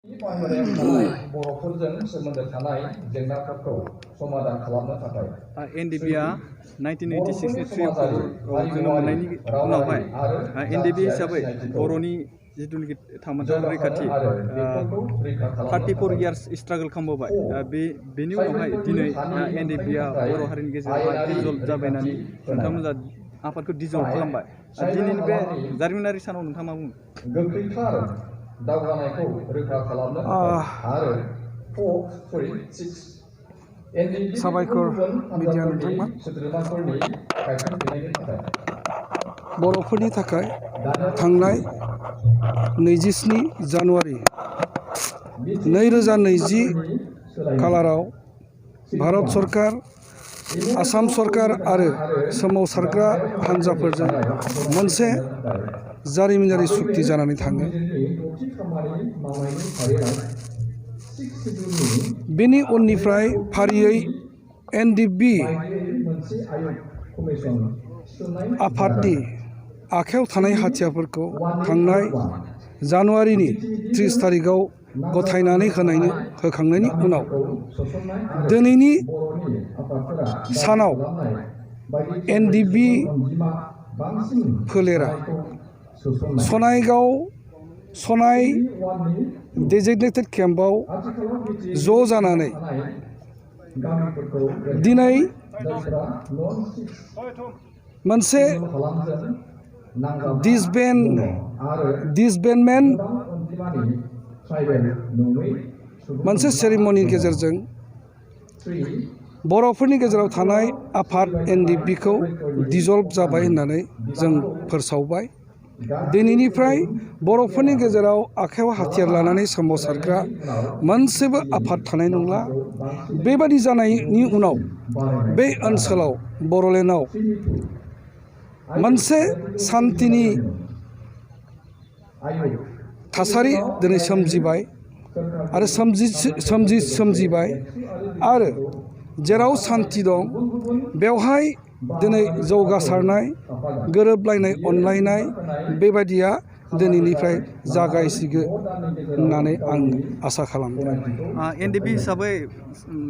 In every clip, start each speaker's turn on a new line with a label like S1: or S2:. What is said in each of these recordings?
S1: NDFBआ 1986 जोनोम मोननायनि उनावहाय NDFB हिसाबै बर'नि जिथुनिखि थामोनथाय रैखाथि 34 years स्ट्रागल खालामबोबाय बेनि उनावहाय दिनै NDFBआ बर' हारिनि गेजेरावहाय डिजल्भ जाबायनानै नोंथांमोना आफादखौ डिजल्भ खालामबाय दिनैनि बे जारिमिनारि सानाव नोंथाङा मा बुङो?
S2: दावगानायखौ रैखा खालामनो आरो
S3: साबायखर मिडिया नोंथांमोन बर'फोरनि थाखाय थांनाय 27 जानुवारि 2020 खालाराव भारत सरकार आसाम सरकार आरो सोमावसारग्रा हान्जाफोरजों मोनसे जारिमिनारि सुक्ति जानानै थाङो। बेनि उननिफ्राय फारियै NDFB आफादनि आखायाव थानाय हाथियारफोरखौ थांनाय जानुवारिनि 30 थारिखआव गथायनानै होखांनायनि उनाव दिनैनि सानाव NDFB फोलेरा सनाय डेजिगनेटेड केम्पआव ज' जानानै दिनै मोनसे डिसबेन्डमेन्ट मोनसे सेरेमनिनि गेजेरजों बर'फोरनि गेजेराव थानाय आफाद NDFBखौ डिजल्भ जाबाय होननानै जों फोसावबाय। दिनैनिफ्राय बर'फोरनि गेजेराव आखायाव हाथियार लानानै सोमावसारग्रा मोनसेबो आफाद थानाय नंला। बेबादि जानायनि उनाव बे ओनसोलाव बर'लेण्डआव मोनसे सान्थिनि थासारि दिनै सोमजिबाय आरो सोमजिबाय आरो जेराव सान्थि दं बेवहाय दिनै जौगासारनाय गोरोबलायनाय अनलायनाय बेबायदिया दिनैनिफ्राय जागायसिगोन होननानै आं आसा खालामदों।
S1: NDFB हिसाबै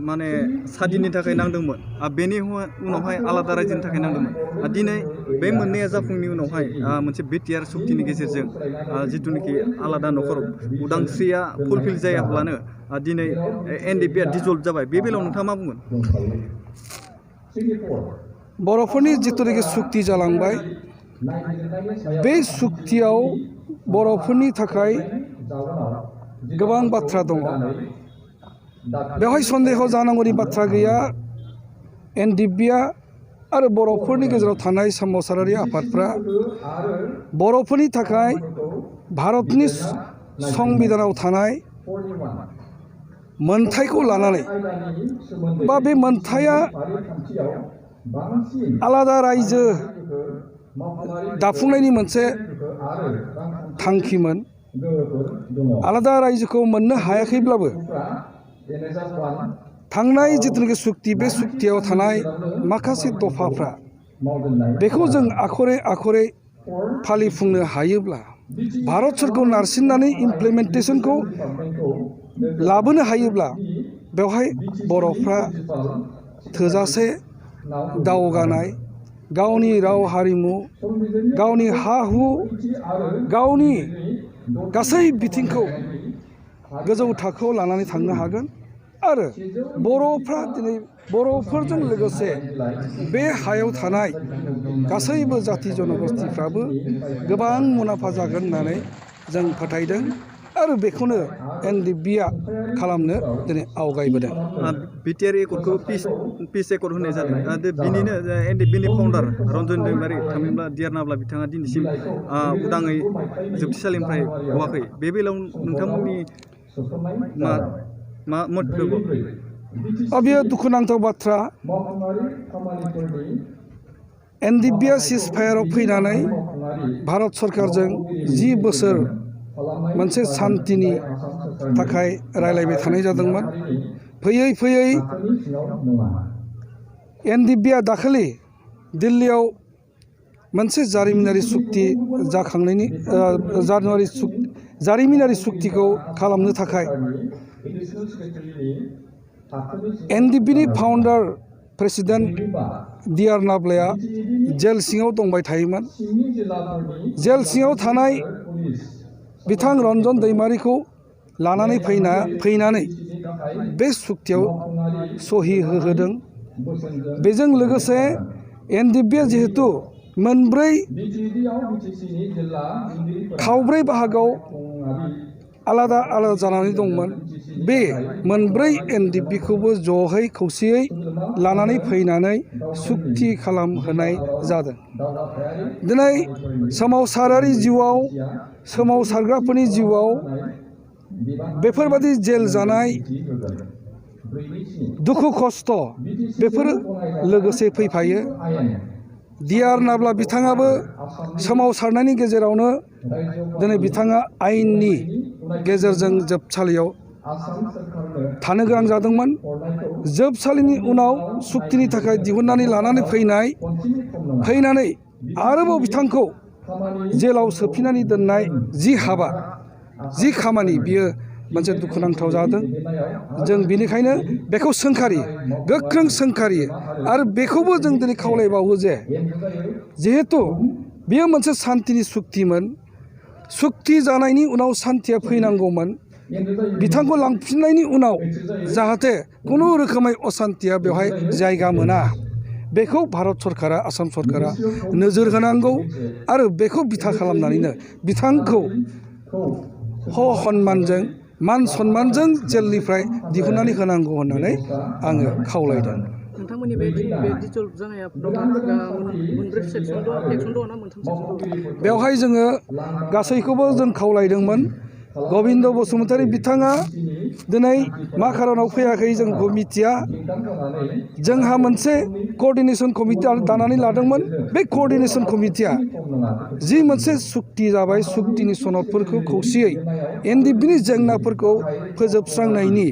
S1: माने सादिनि थाखाय नांदोंमोन बेनि उनावहाय आलादा रायजोनि थाखाय नांदोंमोन दिनै बे मोननैया जाफुंनि उनावहाय मोनसे BTR सुक्तिनि गेजेरजों जिथुनिखि आलादा न'खर उदांस्रिया फुलफिल जायाब्लानो दिनै NDFBआ डिजल्भ जाबाय बे बेलायाव नोंथाङा मा बुंगोन?
S3: बर'फोरनि जिथुनिखि सुक्ति जालांबाय बे सुक्तियाव बर'फोरनि थाखाय गोबां बाथ्रा दङ। बेवहाय सन्देह जानांगौनि बाथ्रा गैया। NDFBआ आरो बर'फोरनि गेजेराव थानाय सोमावसारारि आफादफ्रा बर'फोरनि थाखाय भारतनि संबिधानाव थानाय मोनथायखौ लानानै बा बे मोनथाया आलादा रायजो दाफुंनायनि मोनसे थांखिमोन। आलादा रायजोखौ मोननो हायाखैब्लाबो थांनाय जिथुनिखि सुक्ति बे सुक्तियाव थानाय माखासे दफाफ्रा बेखौ जों आखरे फालिफुंनो हायोब्ला भारत सरकारखौ नारसिननानै इमप्लिमेन्टेसनखौ लाबोनो हायोब्ला बेवहाय बर'फ्रा थोजासे दावगानाय गावनि राव हारिमु गावनि हा हु गावनि गासै बिथिंखौ गोजौ थाखोआव लानानै थांनो हागोन आरो बर'फ्रा दिनै बर'फोरजों लोगोसे बे हायाव थानाय गासैबो जाथि जनगोष्ठीफ्राबो गोबां मुलाम्फा जागोन होननानै जों फोथायदों आरो बेखौनो NDFBआ खालामनो दिनै आवगायबोदों।
S1: BTR एकर्डखौ पिस एकर्ड होनाय जादों। बिनिनो NDFBनि फाउन्डार रन्जन दैमारि थामहिनबा देरनाब्ला बिथाङा दिनैसिम उदाङै जोबथेसालिनिफ्राय गवाखै बे बेलायाव नोंथांमोननि मा मन्तब्य?
S3: बेयो दुखुनांथाव बाथ्रा। NDFBआ सिजफायाराव फैनानै भारत सरकारजों 10 बोसोर मोनसे सान्थिनि थाखाय रायलायबाय थानाय जादोंमोन। फैयै फैयै NDFBआ दाखालि दिल्लीयाव मोनसे जारिमिनारि सुक्ति जाखांनायनि जारिमिनारि सुक्तिखौ खालामनो थाखाय एनडिएफबीनि फाउन्डार प्रेसिडेन्ट DR नाब्लाया जेल सिङाव दंबाय थायोमोन। जेल सिङाव थानाय बिथां रन्जन दैमारिखौ लानानै फैनानै बे सुक्तियाव सहि होहोदों। बेजों लोगोसे एनडिएफबीआ जिहेतु मोनब्रै खावब्रै बाहागोआव आलादा आलादा जानानै दंमोन। बे मोनब्रै एनडिएफबीखौबो ज'है खौसेयै लानानै फैनानै सुक्ति खालामहोनाय जादों। दिनै सोमावसारारि जिउआव सोमावसारग्राफोरनि जिउआव बेफोरबादि जेल जानाय दुखु खस्थ' बेफोरो लोगोसे फैफायो। DR नाब्ला बिथाङाबो सोमावसारनायनि गेजेरावनो दिनै बिथाङा आयेननि गेजेरजों जोबसालियाव थानो गोनां जादोंमोन। जोबसालिनि उनाव सुक्तिनि थाखाय दिहुननानै लानानै फैनानै आरोबाव बिथांखौ जेलाव सोफिननानै दोननाय जि हाबा जि खामानि बियो मोनसे दुखुनांथाव जादों। जों बेनिखायनो बेखौ सोंखारियो, गोख्रों सोंखारियो आरो बेखौबो जों दिनै खावलायबावो जे जिहेतु बेयो मोनसे सान्तिनि सुक्तिमोन, सुक्ति जानायनि उनाव सान्तिया फैनांगौमोन। बिथांखौ लांफिननायनि उनाव जाहाथे खुनु रोखोमै असान्तिया बेवहाय जायगा मोना, बेखौ भारत सरकारा आसाम सरकारा नोजोर होनांगौ आरो बेखौ बिथा खालामनानैनो बिथांखौ सन्मानजों मान सन्मानजों जेलनिफ्राय दिहुननानै होनांगौ होननानै आङो खावलायदों।
S4: नोंथांमोननि बे डिसल्भ जानाया मोनब्रै सेक्सन दङ ना मोनथाम सेक्सन दङ?
S3: बेवहाय जोङो गासैखौबो जों खावलायदोंमोन। गबिन्द बसुमतारी बिथाङा दिनै मा खारनाव फैयाखै जों बेखौ मिथिया। जोंहा मोनसे क'अर्डिनेसन कमिटि दानानै लादोंमोन। बे क'अर्डिनेसन कमिटिया जि मोनसे सुक्ति जाबाय, सुक्तिनि सनदफोरखौ खौसेयै एनडिएफबीनि जेंनाफोरखौ फोजोबस्रांनायनि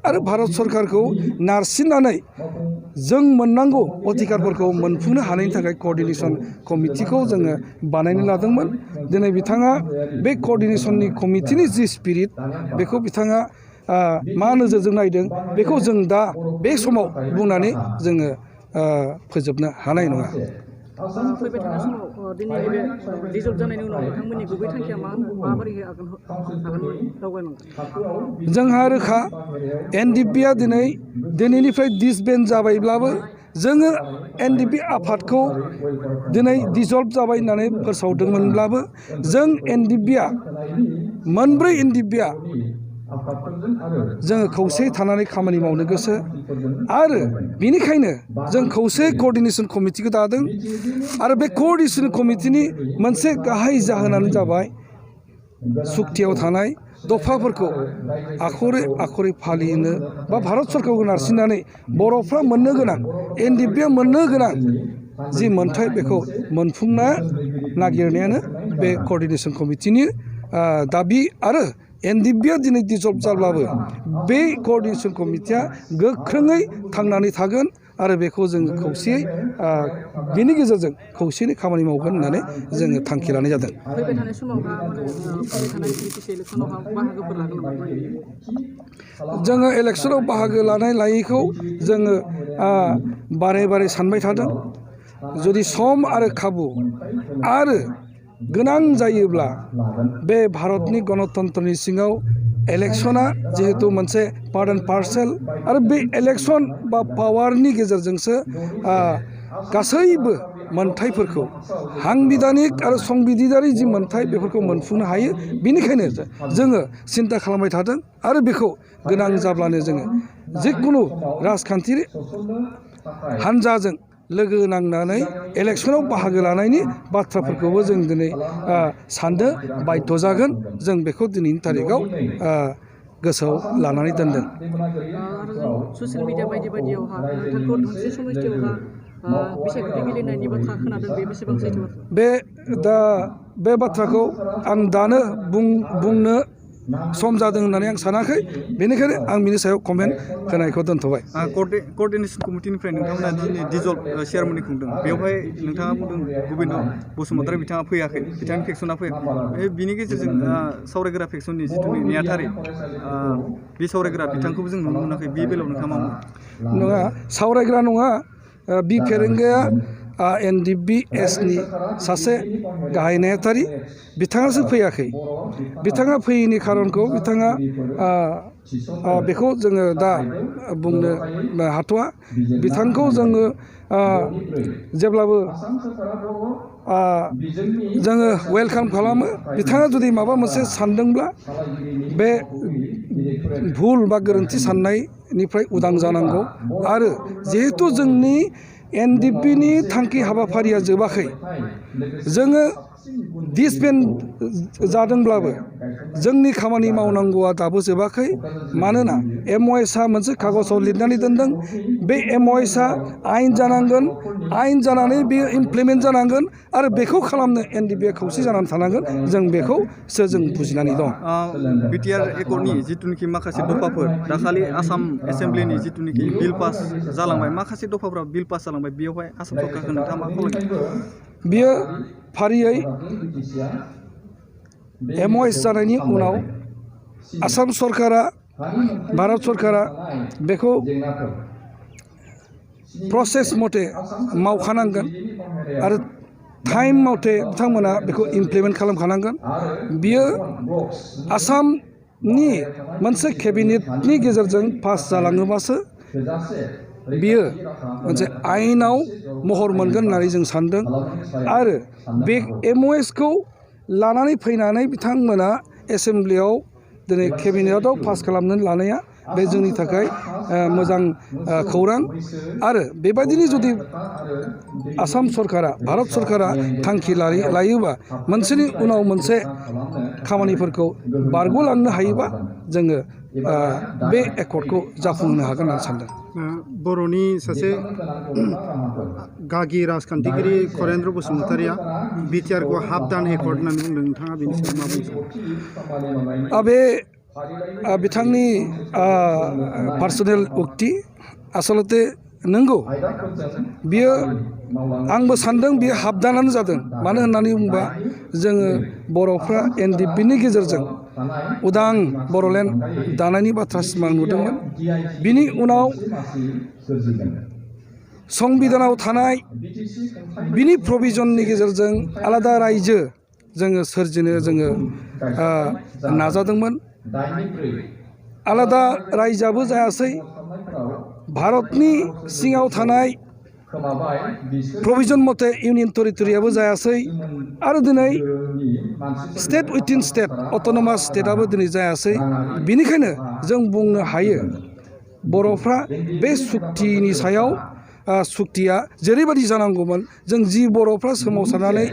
S3: आरो भारत सरकारखौ नारसिननानै जों मोननांगौ अधिकारफोरखौ मोनफुंनो हानायनि थाखाय क'अर्डिनेसन कमिटिखौ जोङो बानायनो लादोंमोन। दिनै बिथाङा बे क'अर्डिनेसननि कमिटिनि जि स्पिरिट बेखौ बिथाङा मा नोजोरजों नायदों बेखौ जों दा बे समाव बुंनानै जोङो फोजोबनो हानाय नङा।
S4: फैबाय थानाय समाव दिनैनि बे डिसल्भ जानायनि उनाव नोंथांमोननि गुबै थांखिया माबोरैहाय आगान दावगायलांगोन?
S3: जोंहा रोखा एनडिएफबीआ दिनैनिफ्राय डिसबेन्ड जाबायब्लाबो जोङो एनडिएफबी आफादखौ दिनै डिसल्भ जाबाय होननानै फोसावदोंमोनब्लाबो जों एनडिएफबीआ मोनब्रै एनडिएफबीआ जोङो खौसेयै थानानै खामानि मावनो गोसो आरो बेनिखायनो जों खौसे क'अर्डिनेसन कमिटिखौ दादों आरो बे क'अर्डिनेसन कमिटिनि मोनसे गाहाय जाहोनानो जाबाय सुक्तियाव थानाय दफाफोरखौ आखरै फालिनो बा भारत सरकारखौ नारसिननानै बर'फ्रा मोननो गोनां, एनडिएफबीआ मोननो गोनां जि मोन्थाय बेखौ मोनफुंनो नागिरनायानो बे क'अर्डिनेसन कमिटिनि दाबि आरो एनडिएफबीआ दिनै डिसल्भ जाब्लाबो बे क'अर्डिनेसन कमिटिया गोख्रोङै थांनानै थागोन आरो बेखौ जोङो खौसेयै बेनि गेजेरजों खौसेयै खामानि मावगोन होननानै जोङो थांखि लानाय जादों।
S4: फैबाय थानाय समावहा फैबाय थानाय BTC इलेक्सनावहा बाहागोफोर लागोन नामा?
S3: जोङो इलेक्सनाव बाहागो लायैखौ जोङो बारे सानबाय थादों। जुदि सम आरो खाबु आरो गोनां जायोब्ला बे भारतनि गणतन्त्रनि सिङाव इलेक्शना जिहेतु मोनसे पार्ट एन्ड पार्सेल आरो बे इलेक्शन बा पावारनि गेजेरजोंसो गासैबो मोनथायफोरखौ सांबिधानिक आरो संबिजितारि जि मोनथाय बेफोरखौ मोनफुंनो हायो। बेनिखायनो जोङो सिन्था खालामबाय थादों आरो बेखौ गोनां जाब्लानो जोङो जिखुनु राजखान्थियारि हान्जाजों लोगो नांनानै इलेक्शनाव बाहागो लानायनि बाथ्राफोरखौबो जों दिनै साननो बाध्य जागोन। जों बेखौ दिनैनि थारिखआव गोसोआव लानानै दोनदों।
S4: ससियेल मिडिया बायदियावहा नोंथांखौ धनस्रि समितियावहा बिसायख'थि गेलेनायनि बाथ्रा खोनादों, बे बेसेबां सैथो बाथ्रा?
S3: बे बाथ्राखौ आं दानो बुंनो सम जादों होननानै आं सानाखै बेनिखायनो आं बिनि सायाव कमेन्ट होनायखौ दोनथ'बाय।
S1: कर्डिनेसन कमिटिनिफ्राय नोंथांमोना दिनै डिजल्भ सेरेमनि खुंदों बेवहाय नोंथाङा बुंदों गबिन्द बसुमतारी बिथाङा फैयाखै बिथांनि फेक्सना फैयाखै बिनि गेजेरजों सावरायग्रा फेक्सननि जिथु नेहाथारि बे सावरायग्रा बिथांखौबो जों नुनो मोनाखै बे बेलायाव नोंथाङा मा बुङो?
S3: नङा सावरायग्रा नङा बि फेरेंगाया NDFBनि सासे गाहाय नेहाथारि बिथाङासो फैयाखै बिथाङा फैयैनि खारनखौ बिथाङा बेखौ जोङो दा बुंनो हाथ'वा बिथांखौ जोङो जेब्लाबो जोङो वेलकाम खालामो बिथाङा जुदि माबा मोनसे सानदोंब्ला बे भुल बा गोरोन्थि साननायनिफ्राय उदां जानांगौ आरो जिहेथु जोंनि NDFBनि थांखि हाबाफारिया जोबाखै जोङो डिसबेन्ड जादोंब्लाबो जोंनि खामानि मावनांगौआ दाबो जोबाखै मानोना MOSआ मोनसे कागजाव लिरनानै दोनदों बे MOSआ आयेन जानांगोन आयेन जानानै बेयो इमप्लिमेन्ट जानांगोन आरो बेखौ खालामनो NDFBआ खौसे जानानै थानांगोन जों बेखौसो जों बुजिनानै दं।
S1: BTR एकर्डनि जिथुनिखि माखासे दफाफोर दाखालि आसाम एसेम्ब्लिनि जिथुनिखि बिल पास जालांबाय माखासे दफाफोरा बिल पास जालांबाय बेयावहाय आसाम सरकारखौ नोंथाङा मा खावलायगोन?
S3: बियो फारियै MOS जानायनि उनाव आसाम सरकारा भारत सरकारा बेखौ प्रसेस मथे मावखानांगोन आरो टाइम मथे बिथांमोना बेखौ इमप्लिमेन्ट खालामखानांगोन बियो आसामनि मोनसे केबिनेटनि गेजेरजों पास जालाङोबासो बियो मोनसे आयेनाव महर मोनगोन होननानै जों सानदों आरो बे MOSखौ लानानै फैनानै बिथांमोना एसेम्ब्लियाव दिनै केबिनेटआव पास खालामनानै लानाया बे जोंनि थाखाय मोजां खौरां आरो बेबायदिनो जुदि आसाम सरकारा भारत सरकारा थांखि लायोबा मोनसेनि उनाव मोनसे खामानिफोरखौ बारग'लांनो हायोबा जोङो बे एकर्डखौ जाफुंहोनो हागोन होननानै सानदों।
S5: बर'नि सासे गागि राजखान्थिगिरि खरेन्द्र बसुमतारीया BTRखौ हाफ दान एकर्ड होननानै बुंदों नोंथाङा बेनि सायाव मा बुंनो?
S3: बे बिथांनि पार्सनेल उक्ति आसलते नंगौ बियो आंबो सानदों बियो हाबदानानो जादों मानो होननानै बुङोबा जोङो बर'फ्रा NDFBनि गेजेरजों उदां बर'लेण्ड दानायनि बाथ्रा सिमां नुदोंमोन बिनि उनाव संबिधानाव थानाय बिनि प्रभिजननि गेजेरजों आलादा रायजो जोङो सोरजिनो जोङो नाजादोंमोन आलादा रायजोआबो जायासै भारतनि सिङाव थानाय प्रभिजन मथे इउनियन टेरिटरियाबो जायासै आरो दिनै स्टेट उइथिन स्टेट अट'नमास स्टेटआबो दिनै जायासै बिनिखायनो जों बुंनो हायो बर'फ्रा बे सुक्तिनि सायाव सुक्तिया जेरैबायदि जानांगौमोन जों जि बर'फ्रा सोमावसारनानै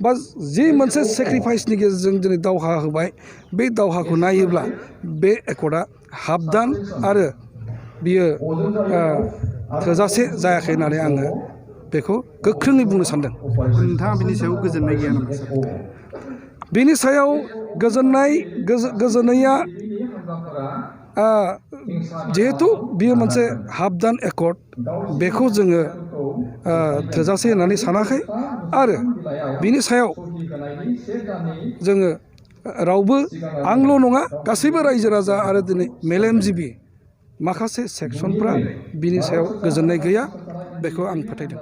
S3: बा जि मोनसे सेक्रिफाइसनि गेजेरजों दिनै दावहा होबाय बे दावहाखौ नायोब्ला बे एकर्डआ हाबदान आरो बियो थोजासे जायाखै होननानै आङो बेखौ गोख्रोङै बुंनो सानदों।
S5: नोंथाङा बिनि सायाव गोजोननाय गैया नामा?
S3: बिनि सायाव गोजोननाया जिहेथु बियो मोनसे हाबदान एकर्ड बेखौ जोङो थोजासे होननानै सानाखै आरो बिनि सायाव जोङो रावबो आंल' नङा गासैबो रायजो राजा आरो दिनै मेलेमजिबि माखासे सेक्सनफ्रा बिनि सायाव गोजोननाय गैया बेखौ आं फोथायदों।